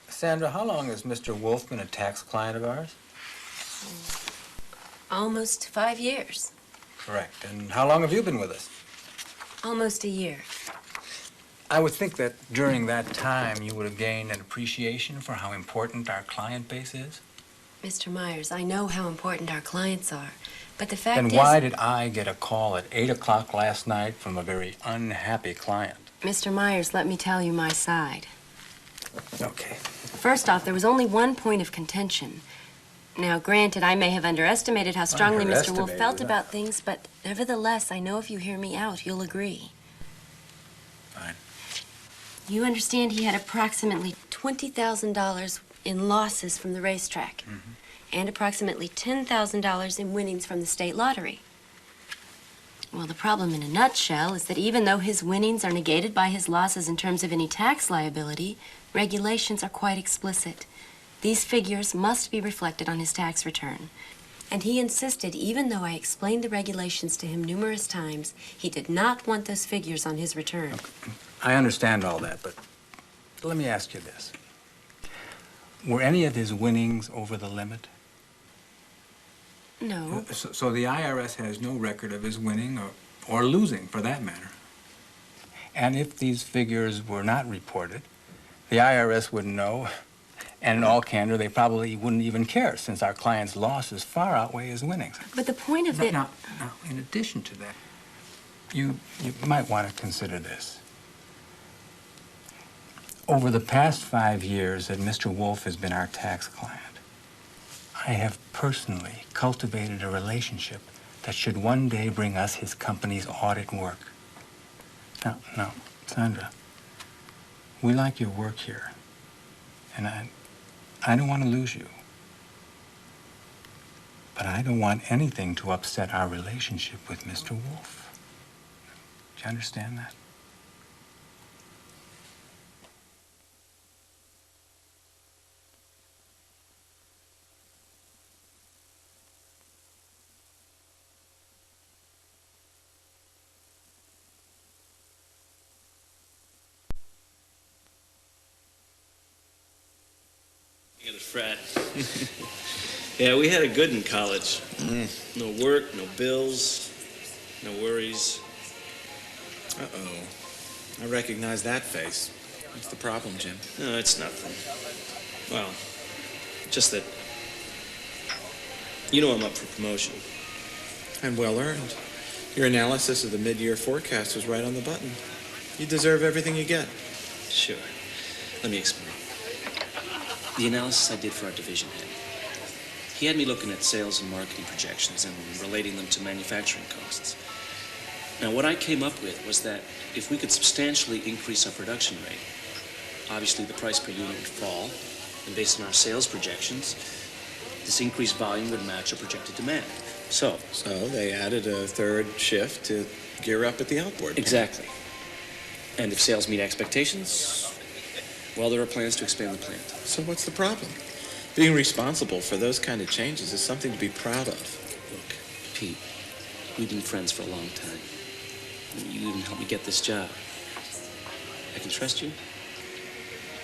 Sandra, how long has Mr. Wolf been a tax client of ours? Almost 5 years. Correct. And how long have you been with us? Almost a year. I would think that during that time you would have gained an appreciation for how important our client base is. Mr. Myers, I know how important our clients are, but the fact is... Then why did I get a call at 8 o'clock last night from a very unhappy client? Mr. Myers, let me tell you my side. Okay. First off, there was only one point of contention. Now, granted, I may have underestimated how strongly Mr. Wolf felt about things, but nevertheless, I know if you hear me out, you'll agree. Fine. You understand he had approximately $20,000 in losses from the racetrack, and approximately $10,000 in winnings from the state lottery. Well, the problem in a nutshell is that even though his winnings are negated by his losses in terms of any tax liability, regulations are quite explicit. These figures must be reflected on his tax return. And he insisted, even though I explained the regulations to him numerous times, he did not want those figures on his return. Okay. I understand all that, but let me ask you this. Were any of his winnings over the limit? No. So the IRS has no record of his winning or losing, for that matter. And if these figures were not reported, the IRS wouldn't know, and in all candor, they probably wouldn't even care, since our client's losses far outweigh his winnings. But the point of it... Now, in addition to that, you might want to consider this. Over the past 5 years that Mr. Wolf has been our tax client, I have personally cultivated a relationship that should one day bring us his company's audit work. Now, Sandra, we like your work here, and I don't want to lose you. But I don't want anything to upset our relationship with Mr. Wolf. Do you understand that? You got a frat. Yeah, we had it good in college. No work, no bills, no worries. Uh-oh. I recognize that face. What's the problem, Jim? No, it's nothing. Well, just that... You know I'm up for promotion. And well earned. Your analysis of the mid-year forecast was right on the button. You deserve everything you get. Sure. Let me explain. The analysis I did for our division head. He had me looking at sales and marketing projections and relating them to manufacturing costs. Now, what I came up with was that if we could substantially increase our production rate, obviously the price per unit would fall, and based on our sales projections, this increased volume would match our projected demand. So they added a third shift to gear up at the outboard. Exactly. And if sales meet expectations, well, there are plans to expand the plant. So what's the problem? Being responsible for those kind of changes is something to be proud of. Look, Pete, we've been friends for a long time. You even helped me get this job. I can trust you?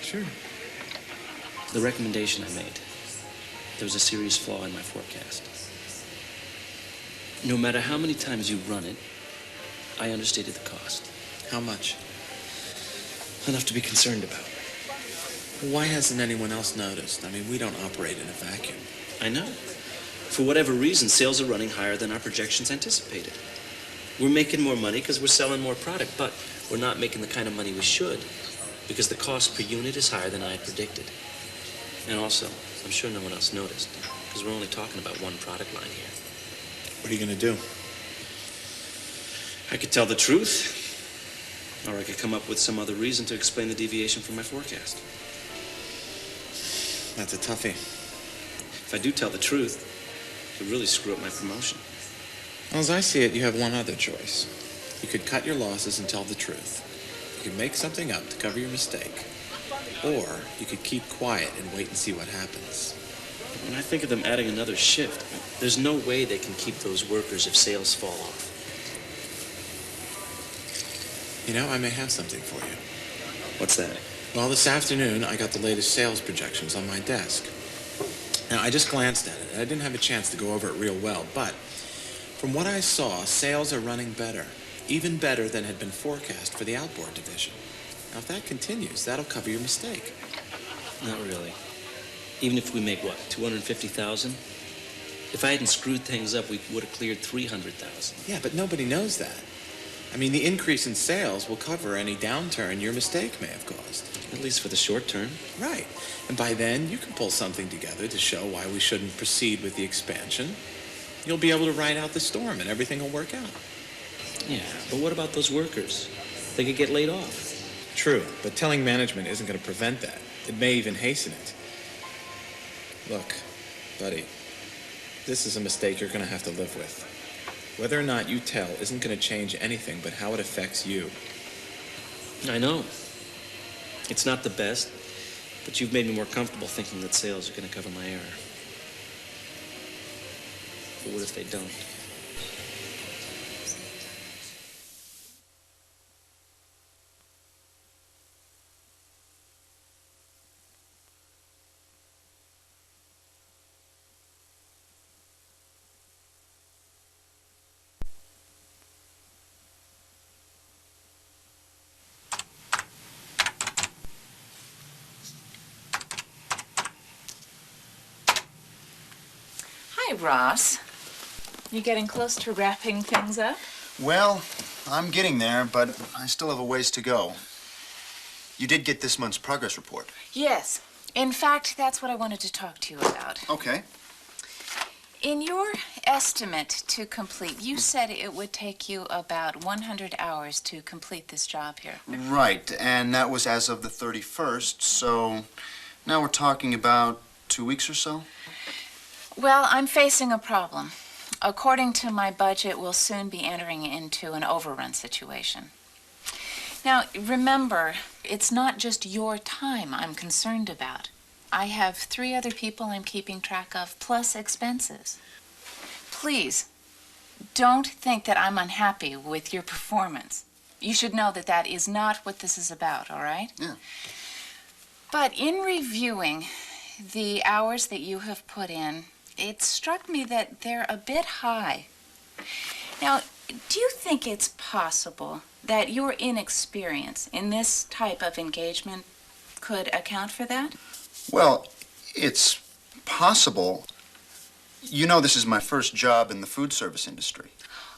Sure. The recommendation I made, there was a serious flaw in my forecast. No matter how many times you run it, I understated the cost. How much? Enough to be concerned about. Why hasn't anyone else noticed? I mean, we don't operate in a vacuum. I know. For whatever reason, sales are running higher than our projections anticipated. We're making more money because we're selling more product, but we're not making the kind of money we should because the cost per unit is higher than I had predicted. And also, I'm sure no one else noticed because we're only talking about one product line here. What are you going to do? I could tell the truth, or I could come up with some other reason to explain the deviation from my forecast. That's a toughie. If I do tell the truth, it would really screw up my promotion. Well, as I see it, you have one other choice. You could cut your losses and tell the truth. You could make something up to cover your mistake. Or you could keep quiet and wait and see what happens. When I think of them adding another shift, there's no way they can keep those workers if sales fall off. You know, I may have something for you. What's that? Well, this afternoon, I got the latest sales projections on my desk. Now, I just glanced at it, and I didn't have a chance to go over it real well, but from what I saw, sales are running better, even better than had been forecast for the outboard division. Now, if that continues, that'll cover your mistake. Not really. Even if we make, what, 250,000? If I hadn't screwed things up, we would have cleared 300,000. Yeah, but nobody knows that. I mean, the increase in sales will cover any downturn your mistake may have caused. At least for the short term. Right. And by then, you can pull something together to show why we shouldn't proceed with the expansion. You'll be able to ride out the storm and everything will work out. Yeah, but what about those workers? They could get laid off. True, but telling management isn't going to prevent that. It may even hasten it. Look, buddy, this is a mistake you're going to have to live with. Whether or not you tell isn't going to change anything but how it affects you. I know. It's not the best, but you've made me more comfortable thinking that sales are going to cover my error. But what if they don't? Hi, Ross. You getting close to wrapping things up? Well, I'm getting there, but I still have a ways to go. You did get this month's progress report. Yes. In fact, that's what I wanted to talk to you about. Okay. In your estimate to complete, you said it would take you about 100 hours to complete this job here. Right, and that was as of the 31st, so now we're talking about 2 weeks or so? Well, I'm facing a problem. According to my budget, we'll soon be entering into an overrun situation. Now, remember, it's not just your time I'm concerned about. I have 3 other people I'm keeping track of, plus expenses. Please, don't think that I'm unhappy with your performance. You should know that that is not what this is about, all right? Yeah. But in reviewing the hours that you have put in, it struck me that they're a bit high. Now, do you think it's possible that your inexperience in this type of engagement could account for that? Well, it's possible. You know this is my first job in the food service industry.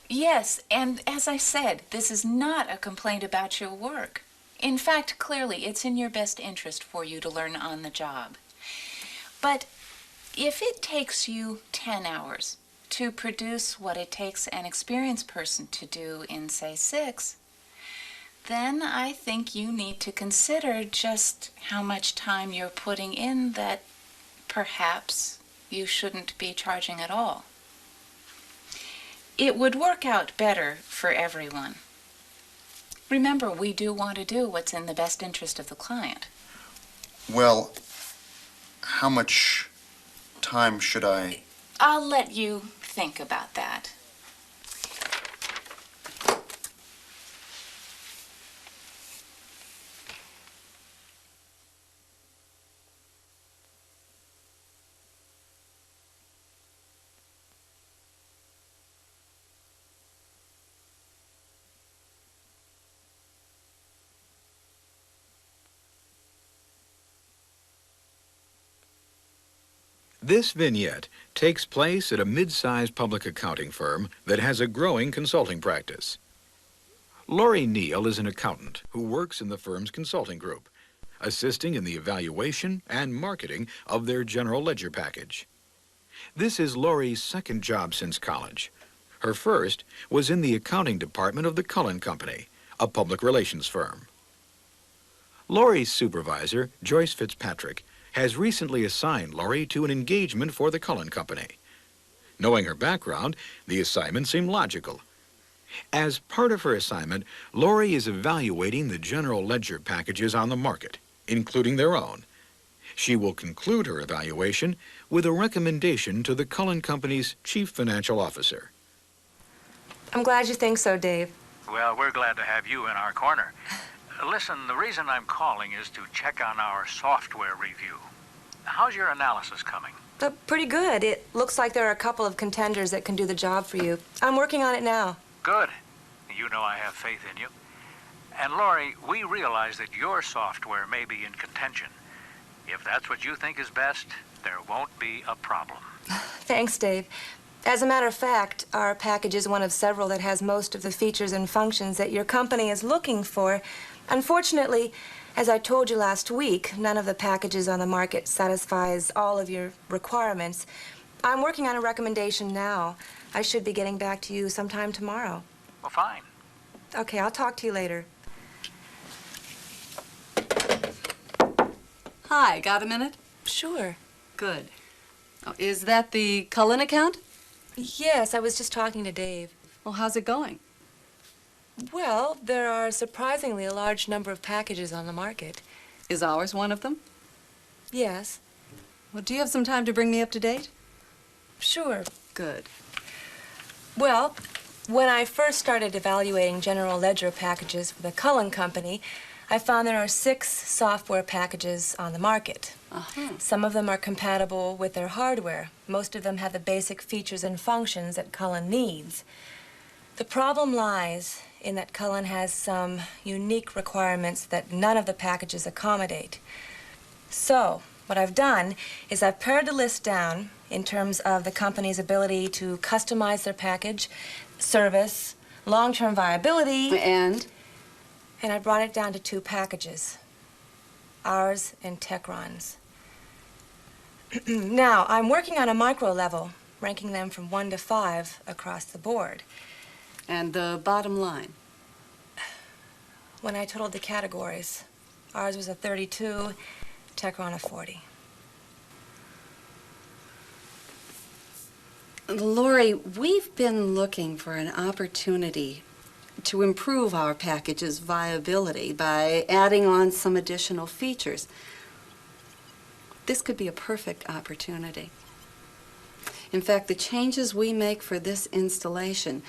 Yes, and as I said, this is not a complaint about your work. In fact, clearly, it's in your best interest for you to learn on the job. But if it takes you 10 hours to produce what it takes an experienced person to do in, say, 6, then I think you need to consider just how much time you're putting in that perhaps you shouldn't be charging at all. It would work out better for everyone. Remember, we do want to do what's in the best interest of the client. Well, how much time should I... I'll let you think about that. This vignette takes place at a mid-sized public accounting firm that has a growing consulting practice. Lori Neal is an accountant who works in the firm's consulting group, assisting in the evaluation and marketing of their general ledger package. This is Lori's second job since college. Her first was in the accounting department of the Cullen Company, a public relations firm. Lori's supervisor, Joyce Fitzpatrick, has recently assigned Lori to an engagement for the Cullen Company. Knowing her background, the assignment seemed logical. As part of her assignment, Lori is evaluating the general ledger packages on the market, including their own. She will conclude her evaluation with a recommendation to the Cullen Company's chief financial officer. I'm glad you think so, Dave. Well, we're glad to have you in our corner. Listen, the reason I'm calling is to check on our software review. How's your analysis coming? Pretty good. It looks like there are a couple of contenders that can do the job for you. I'm working on it now. Good. You know I have faith in you. And Lori, we realize that your software may be in contention. If that's what you think is best, there won't be a problem. Thanks, Dave. As a matter of fact, our package is one of several that has most of the features and functions that your company is looking for. Unfortunately, as I told you last week, none of the packages on the market satisfies all of your requirements. I'm working on a recommendation now. I should be getting back to you sometime tomorrow. Well, fine. Okay, I'll talk to you later. Hi, got a minute? Sure. Good. Oh, is that the Cullen account? Yes, I was just talking to Dave. Well, how's it going? Well, there are surprisingly a large number of packages on the market. Is ours one of them? Yes. Well, do you have some time to bring me up to date? Sure. Good. Well, when I first started evaluating general ledger packages for the Cullen Company, I found there are 6 software packages on the market. Some of them are compatible with their hardware. Most of them have the basic features and functions that Cullen needs. The problem lies in that Cullen has some unique requirements that none of the packages accommodate. So, what I've done is I've pared the list down in terms of the company's ability to customize their package, service, long-term viability, And I brought it down to 2 packages, ours and Techron's. Now, I'm working on a micro level, ranking them from 1 to 5 across the board. And the bottom line? When I totaled the categories, ours was a 32, Techron a 40. Lori, we've been looking for an opportunity to improve our package's viability by adding on some additional features. This could be a perfect opportunity. In fact, the changes we make for this installation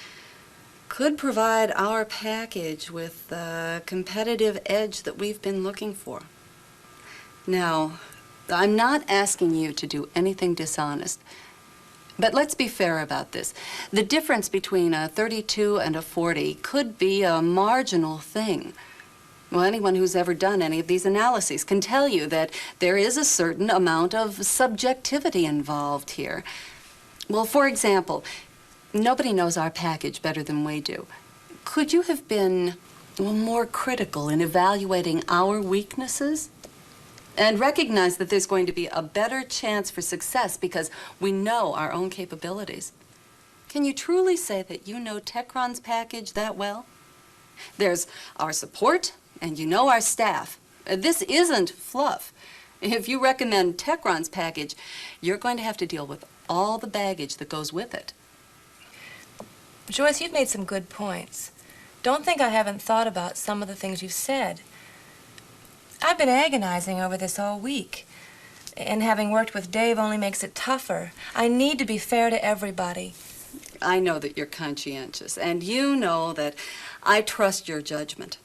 could provide our package with the competitive edge that we've been looking for. Now, I'm not asking you to do anything dishonest, but let's be fair about this. The difference between a 32 and a 40 could be a marginal thing. Well, anyone who's ever done any of these analyses can tell you that there is a certain amount of subjectivity involved here. Well, for example, nobody knows our package better than we do. Could you have been more critical in evaluating our weaknesses? And recognize that there's going to be a better chance for success because we know our own capabilities. Can you truly say that you know Techron's package that well? There's our support, and you know our staff. This isn't fluff. If you recommend Techron's package, you're going to have to deal with all the baggage that goes with it. Joyce, you've made some good points. Don't think I haven't thought about some of the things you've said. I've been agonizing over this all week, and having worked with Dave only makes it tougher. I need to be fair to everybody. I know that you're conscientious, and you know that I trust your judgment.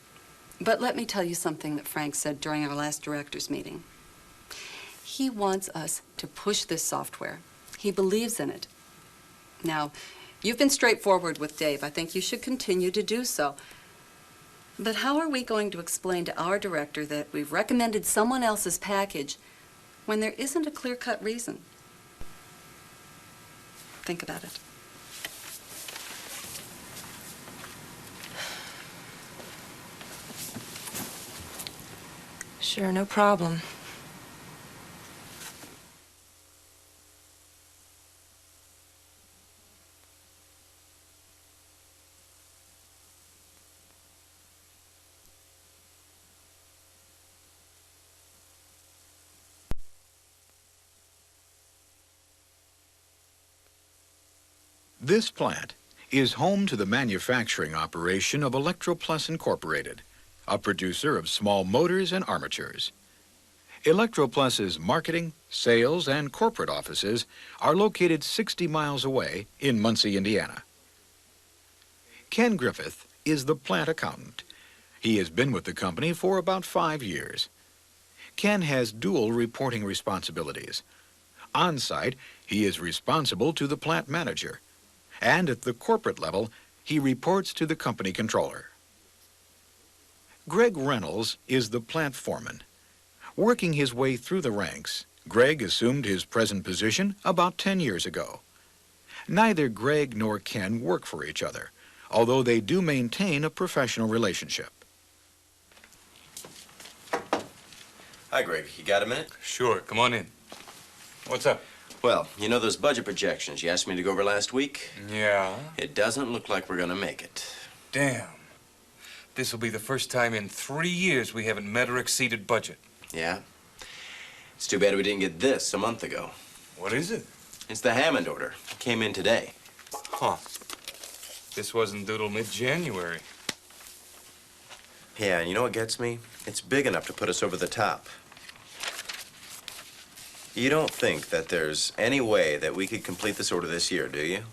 But let me tell you something that Frank said during our last directors meeting. He wants us to push this software. He believes in it. Now, you've been straightforward with Dave. I think you should continue to do so. But how are we going to explain to our director that we've recommended someone else's package when there isn't a clear-cut reason? Think about it. Sure, no problem. This plant is home to the manufacturing operation of Electroplus Incorporated, a producer of small motors and armatures. Electroplus's marketing, sales, and corporate offices are located 60 miles away in Muncie, Indiana. Ken Griffith is the plant accountant. He has been with the company for about 5 years. Ken has dual reporting responsibilities. On site, he is responsible to the plant manager, and at the corporate level, he reports to the company controller. Greg Reynolds is the plant foreman. Working his way through the ranks, Greg assumed his present position about 10 years ago. Neither Greg nor Ken work for each other, although they do maintain a professional relationship. Hi, Greg. You got a minute? Sure, come on in. What's up? Well, you know those budget projections you asked me to go over last week? Yeah? It doesn't look like we're gonna make it. Damn. This will be the first time in 3 years we haven't met or exceeded budget. Yeah? It's too bad we didn't get this a month ago. What is it? It's the Hammond order. It came in today. Huh. This wasn't due till mid-January. Yeah, and you know what gets me? It's big enough to put us over the top. You don't think that there's any way that we could complete this order this year, do you?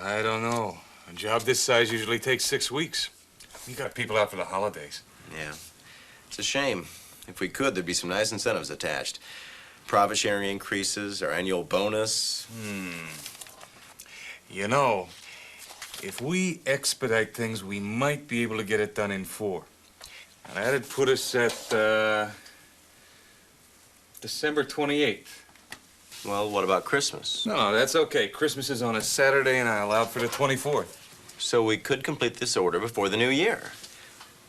I don't know. A job this size usually takes 6 weeks. You got people out for the holidays. Yeah. It's a shame. If we could, there'd be some nice incentives attached. Profit sharing increases, our annual bonus. You know, if we expedite things, we might be able to get it done in 4. And that'd put us at, December 28th. Well, what about Christmas? No, that's okay. Christmas is on a Saturday, and I allowed for the 24th. So we could complete this order before the new year.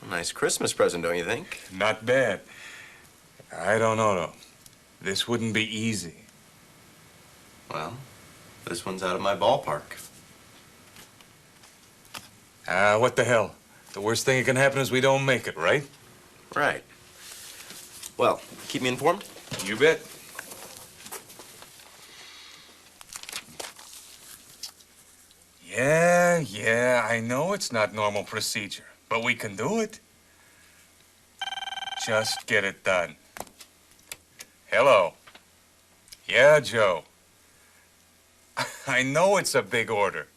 A nice Christmas present, don't you think? Not bad. I don't know, though. This wouldn't be easy. Well, this one's out of my ballpark. What the hell? The worst thing that can happen is we don't make it, right? Right. Well, keep me informed. You bet. Yeah, I know it's not normal procedure, but we can do it. Just get it done. Hello. Yeah, Joe. I know it's a big order.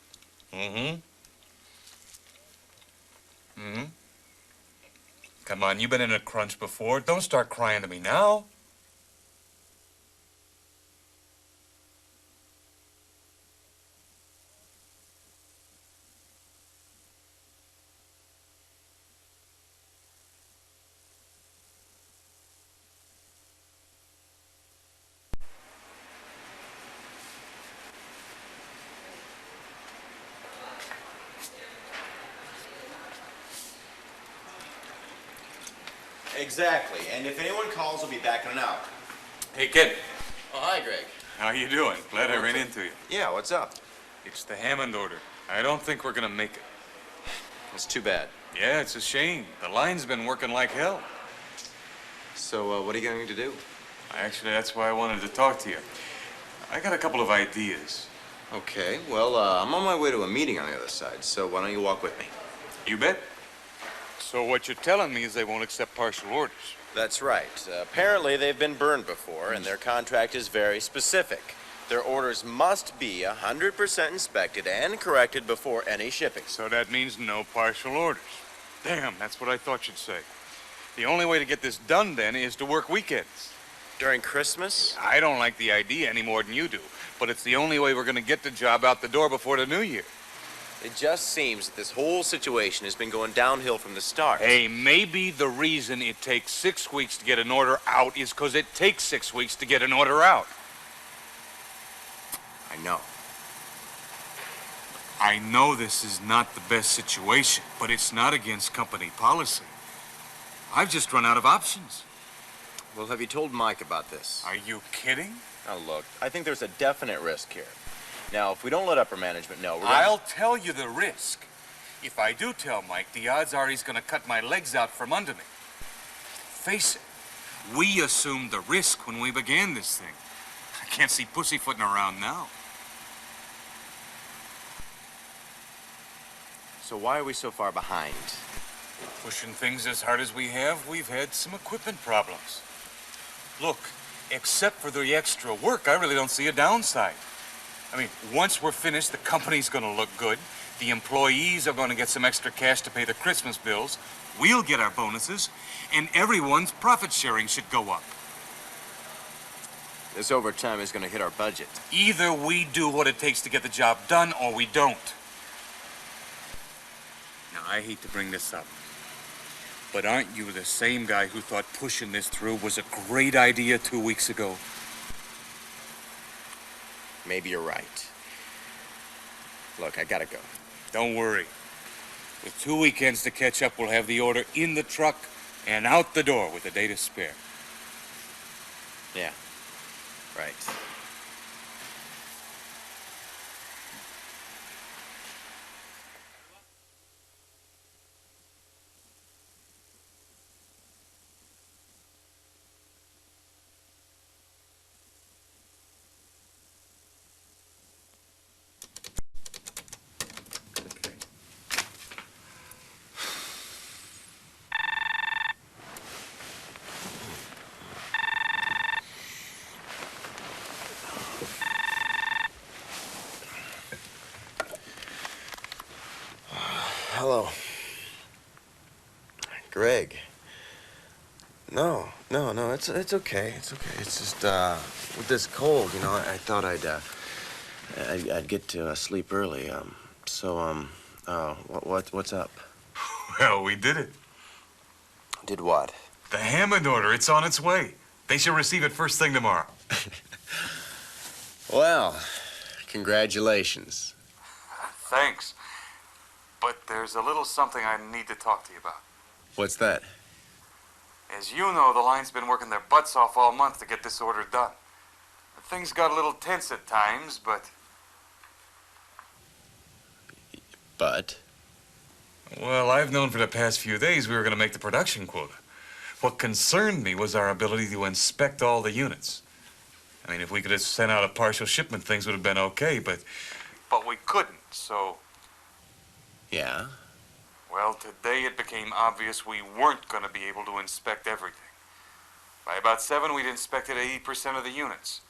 Come on, you've been in a crunch before. Don't start crying to me now. Exactly. And if anyone calls, I'll be back in an hour. Hey, kid. Oh, hi, Greg. How you doing? Glad I ran into you. Yeah, what's up? It's the Hammond order. I don't think we're gonna make it. It's too bad. Yeah, it's a shame. The line's been working like hell. So, what are you going to do? Actually, that's why I wanted to talk to you. I got a couple of ideas. Okay, well, I'm on my way to a meeting on the other side, so why don't you walk with me? You bet. So what you're telling me is they won't accept partial orders. That's right. Apparently, they've been burned before, and their contract is very specific. Their orders must be 100% inspected and corrected before any shipping. So that means no partial orders. Damn, that's what I thought you'd say. The only way to get this done, then, is to work weekends. During Christmas? I don't like the idea any more than you do, but it's the only way we're going to get the job out the door before the new year. It just seems that this whole situation has been going downhill from the start. Hey, maybe the reason it takes 6 weeks to get an order out is because it takes 6 weeks to get an order out. I know. I know this is not the best situation, but it's not against company policy. I've just run out of options. Well, have you told Mike about this? Are you kidding? Now, look, I think there's a definite risk here. Now, if we don't let upper management know, we're gonna... I'll tell you the risk. If I do tell Mike, the odds are he's going to cut my legs out from under me. Face it, we assumed the risk when we began this thing. I can't see pussyfooting around now. So why are we so far behind? Pushing things as hard as we have, we've had some equipment problems. Look, except for the extra work, I really don't see a downside. I mean, once we're finished, the company's gonna look good. The employees are gonna get some extra cash to pay the Christmas bills. We'll get our bonuses, and everyone's profit sharing should go up. This overtime is gonna hit our budget. Either we do what it takes to get the job done, or we don't. Now, I hate to bring this up, but aren't you the same guy who thought pushing this through was a great idea 2 weeks ago? Maybe you're right. Look, I gotta go. Don't worry. With 2 weekends to catch up, we'll have the order in the truck and out the door with a day to spare. Yeah, right. Hello. Greg. No, it's okay. It's okay. It's just, with this cold, you know, I thought I'd get to sleep early. What's up? Well, we did it. Did what? The Hammond order, it's on its way. They should receive it first thing tomorrow. Well, congratulations. Thanks. But there's a little something I need to talk to you about. What's that? As you know, the line's been working their butts off all month to get this order done. Things got a little tense at times, but... But? Well, I've known for the past few days we were going to make the production quota. What concerned me was our ability to inspect all the units. I mean, if we could have sent out a partial shipment, things would have been okay, but we couldn't, so... Yeah? Well, today it became obvious we weren't going to be able to inspect everything. By about 7, we'd inspected 80% of the units.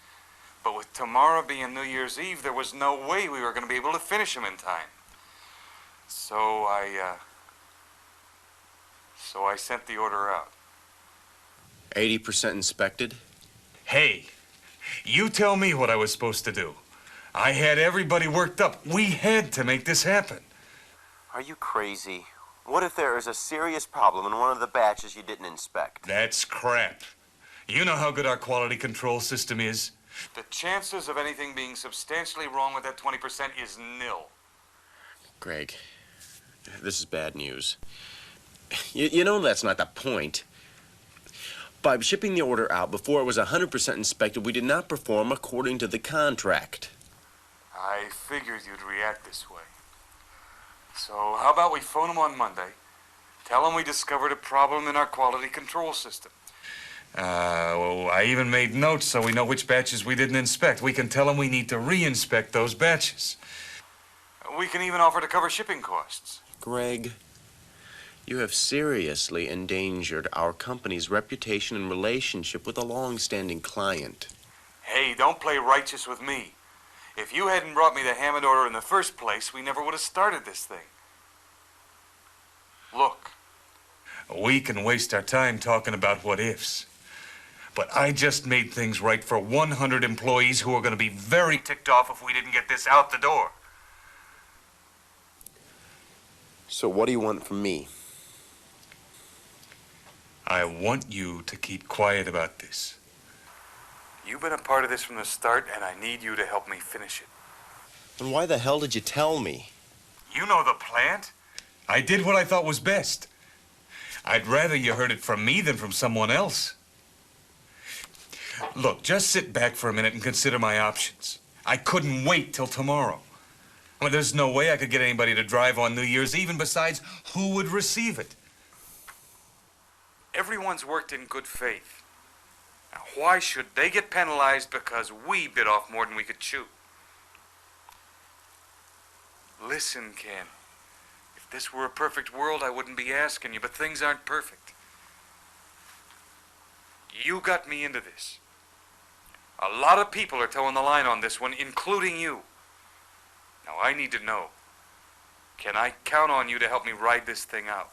But with tomorrow being New Year's Eve, there was no way we were going to be able to finish them in time. So I sent the order out. 80% inspected? Hey, you tell me what I was supposed to do. I had everybody worked up. We had to make this happen. Are you crazy? What if there is a serious problem in one of the batches you didn't inspect? That's crap. You know how good our quality control system is. The chances of anything being substantially wrong with that 20% is nil. Greg, this is bad news. You know that's not the point. By shipping the order out before it was 100% inspected, we did not perform according to the contract. I figured you'd react this way. So how about we phone them on Monday, tell them we discovered a problem in our quality control system. Well, I even made notes so we know which batches we didn't inspect. We can tell them we need to re-inspect those batches. We can even offer to cover shipping costs. Greg, you have seriously endangered our company's reputation and relationship with a long-standing client. Hey, don't play righteous with me. If you hadn't brought me the Hammond order in the first place, we never would have started this thing. Look, we can waste our time talking about what ifs. But I just made things right for 100 employees who are going to be very ticked off if we didn't get this out the door. So what do you want from me? I want you to keep quiet about this. You've been a part of this from the start, and I need you to help me finish it. And why the hell did you tell me? You know the plant. I did what I thought was best. I'd rather you heard it from me than from someone else. Look, just sit back for a minute and consider my options. I couldn't wait till tomorrow. I mean, there's no way I could get anybody to drive on New Year's Eve, and besides, who would receive it? Everyone's worked in good faith. Now, why should they get penalized because we bit off more than we could chew? Listen, Ken. If this were a perfect world, I wouldn't be asking you, but things aren't perfect. You got me into this. A lot of people are towing the line on this one, including you. Now I need to know, can I count on you to help me ride this thing out?